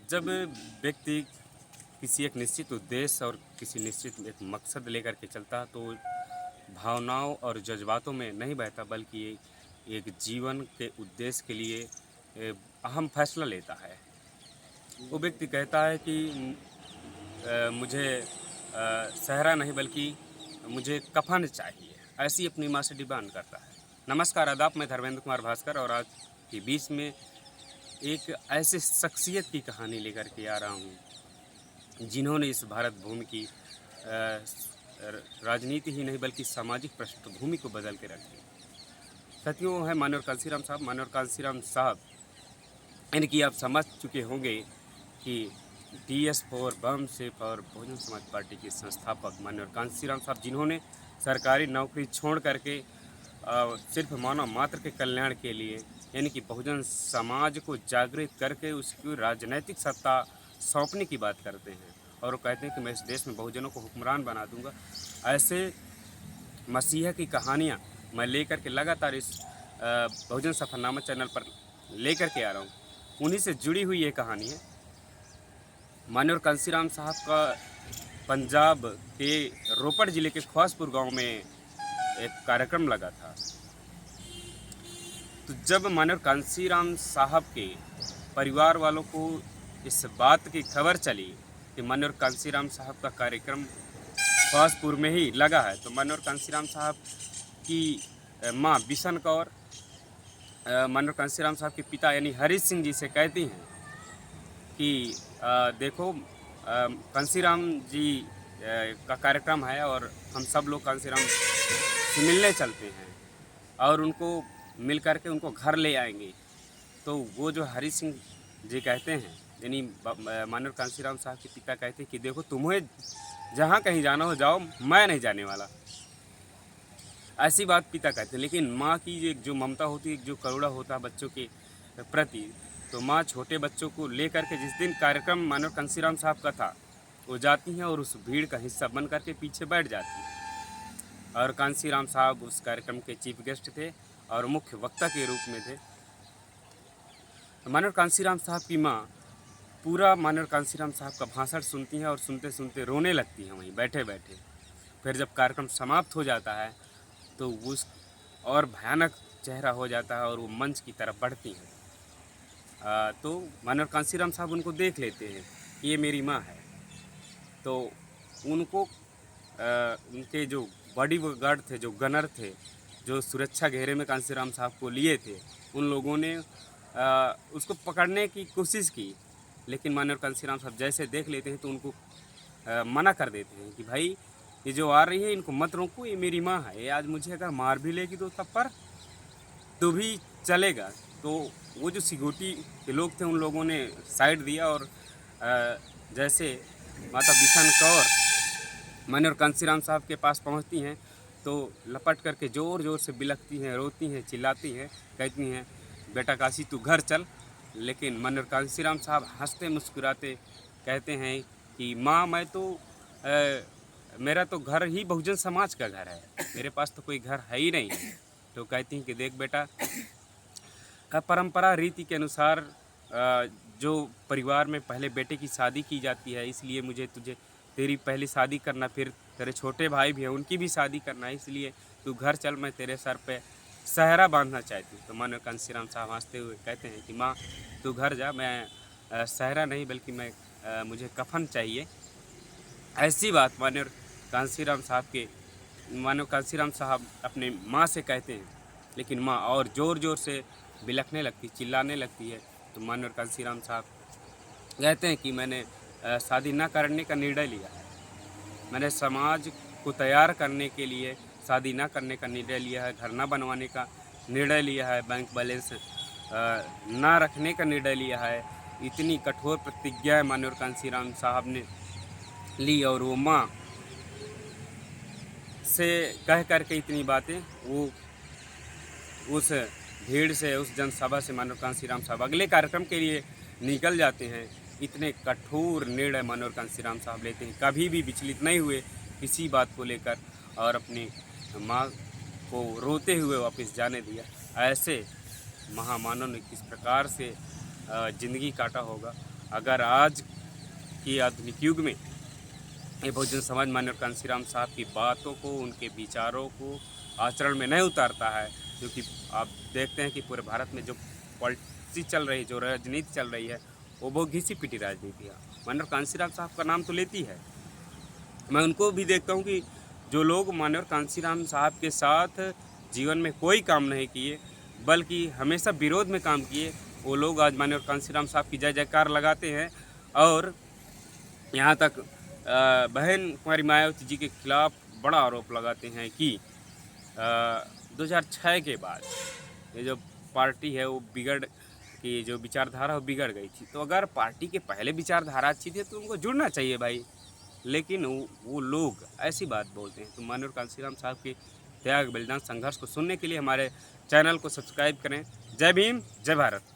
जब व्यक्ति किसी एक निश्चित उद्देश्य और किसी निश्चित एक मकसद लेकर के चलता है तो भावनाओं और जज्बातों में नहीं बहता, बल्कि ये एक जीवन के उद्देश्य के लिए अहम फैसला लेता है। वो व्यक्ति कहता है कि मुझे सहरा नहीं बल्कि मुझे कफन चाहिए, ऐसी अपनी माँ से डिमांड करता है। नमस्कार, आदाब, मैं धर्मेंद्र कुमार भास्कर और आज के बीच में एक ऐसे शख्सियत की कहानी लेकर के आ रहा हूँ जिन्होंने इस भारत भूमि की राजनीति ही नहीं बल्कि सामाजिक पृष्ठभूमि को बदल के रख दी। साथियों, है मानव कांसीराम साहब। मानव कांसीराम साहब, इनकी आप समझ चुके होंगे कि DS4 बम सेफ और बहुजन समाज पार्टी के संस्थापक मानव कांसीराम साहब, जिन्होंने सरकारी नौकरी छोड़ करके सिर्फ मानव मात्र के कल्याण के लिए यानी कि बहुजन समाज को जागृत करके उसकी राजनैतिक सत्ता सौंपने की बात करते हैं और वो कहते हैं कि मैं इस देश में बहुजनों को हुक्मरान बना दूंगा। ऐसे मसीहा की कहानियाँ मैं लेकर के लगातार इस बहुजन सफरनामा चैनल पर लेकर के आ रहा हूँ। उन्हीं से जुड़ी हुई ये कहानी है। मानव कांसीराम साहब का पंजाब के रोपड़ ज़िले के ख्वासपुर गांव में एक कार्यक्रम लगा था। तो जब मानव कांसीराम साहब के परिवार वालों को इस बात की खबर चली कि मानव कांसीराम साहब का कार्यक्रम ख्वासपुर में ही लगा है, तो मानव कांसीराम साहब की माँ बिशन कौर मानव कांसीराम साहब के पिता यानी हरीश सिंह जी से कहती हैं कि देखो, कांसीराम जी का कार्यक्रम है और हम सब लोग कांसीराम से मिलने चलते हैं और उनको मिल करके उनको घर ले आएंगे। तो वो जो हरीश सिंह जी कहते हैं यानी मानव कांसीराम साहब के पिता कहते हैं कि देखो, तुम्हें जहाँ कहीं जाना हो जाओ, मैं नहीं जाने वाला। ऐसी बात पिता कहते हैं। लेकिन माँ की एक जो ममता होती है, जो करुणा होता है बच्चों के प्रति, तो माँ छोटे बच्चों को लेकर के जिस दिन कार्यक्रम मानव कांसीराम साहब का था वो जाती हैं और उस भीड़ का हिस्सा बन करके पीछे बैठ जाती हैं। और कांसीराम साहब उस कार्यक्रम के चीफ गेस्ट थे और मुख्य वक्ता के रूप में थे। मानव कांसीराम साहब की माँ पूरा मानव कांसीराम साहब का भाषण सुनती हैं और सुनते सुनते रोने लगती हैं वहीं बैठे बैठे। फिर जब कार्यक्रम समाप्त हो जाता है तो उस और भयानक चेहरा हो जाता है और वो मंच की तरफ बढ़ती हैं। तो मानव कांसीराम साहब उनको देख लेते हैं कि ये मेरी माँ है। तो उनको उनके जो बॉडी गार्ड थे, जो गनर थे, जो सुरक्षा घेरे में कांसीराम साहब को लिए थे, उन लोगों ने उसको पकड़ने की कोशिश की। लेकिन मानव कांसीराम साहब जैसे देख लेते हैं तो उनको मना कर देते हैं कि भाई, ये जो आ रही है इनको मत रोको, ये मेरी माँ है, ये आज मुझे अगर मार भी लेगी तो तब पर तो भी चलेगा। तो वो जो सिक्योरिटी के लोग थे उन लोगों ने साइड दिया और जैसे माता बिशन कौर मानव कांसीराम साहब के पास पहुंचती हैं तो लपट करके ज़ोर ज़ोर से बिलखती हैं, रोती हैं, चिल्लाती हैं, कहती हैं बेटा काशी तू घर चल। लेकिन मानव कांसीराम साहब हंसते मुस्कुराते कहते हैं कि माँ, मैं तो मेरा तो घर ही बहुजन समाज का घर है, मेरे पास तो कोई घर है ही नहीं है। तो कहती हैं कि देख बेटा, का परंपरा रीति के अनुसार जो परिवार में पहले बेटे की शादी की जाती है, इसलिए मुझे तुझे तेरी पहली शादी करना, फिर तेरे छोटे भाई भी हैं उनकी भी शादी करना है, इसलिए तू घर चल, मैं तेरे सर पे सहरा बांधना चाहती हूँ। तो मानव कांसीराम साहब हंसते हुए कहते हैं कि माँ तू घर जा, मैं सहरा नहीं बल्कि मुझे कफन चाहिए। ऐसी बात मानव कांसीराम साहब अपने माँ से कहते हैं। लेकिन माँ और ज़ोर ज़ोर से बिलखने लगती, चिल्लाने लगती है। तो मानव कांसीराम साहब कहते हैं कि मैंने शादी न करने का निर्णय लिया है, मैंने समाज को तैयार करने के लिए शादी न करने का निर्णय लिया है, घर न बनवाने का निर्णय लिया है, बैंक बैलेंस न रखने का निर्णय लिया है। इतनी कठोर प्रतिज्ञा मानव कांसीराम साहब ने ली और वो माँ से कह करके इतनी बातें वो उस भीड़ से, उस जनसभा से मानव कांसीराम साहब अगले कार्यक्रम के लिए निकल जाते हैं। इतने कठोर निर्णय मानव कांसीराम साहब लेते हैं, कभी भी विचलित नहीं हुए किसी बात को लेकर और अपनी माँ को रोते हुए वापस जाने दिया। ऐसे महामानव ने किस प्रकार से ज़िंदगी काटा होगा अगर आज के आधुनिक युग में ये बहुजन समाज माननीय कांसीराम साहब की बातों को, उनके विचारों को आचरण में नहीं उतारता है, क्योंकि आप देखते हैं कि पूरे भारत में जो पॉलिसी चल रही है, जो राजनीति चल रही है, वो बहुत घिसी पिटी राजनीति है। माननीय कांसीराम साहब का नाम तो लेती है। मैं उनको भी देखता हूँ कि जो लोग माननीय कांसीराम साहब के साथ जीवन में कोई काम नहीं किए, बल्कि हमेशा विरोध में काम किए, वो लोग आज माननीय कांसीराम साहब की जय जयकार लगाते हैं और यहाँ तक बहन कुमारी मायावती जी के खिलाफ बड़ा आरोप लगाते हैं कि 2006 के बाद ये जो पार्टी है वो की जो विचारधारा वो बिगड़ गई थी। तो अगर पार्टी के पहले विचारधारा अच्छी थी तो उनको जुड़ना चाहिए भाई, लेकिन वो लोग ऐसी बात बोलते हैं। तो माननीय कांसीराम साहब के त्याग, बलिदान, संघर्ष को सुनने के लिए हमारे चैनल को सब्सक्राइब करें। जय भीम, जय भारत।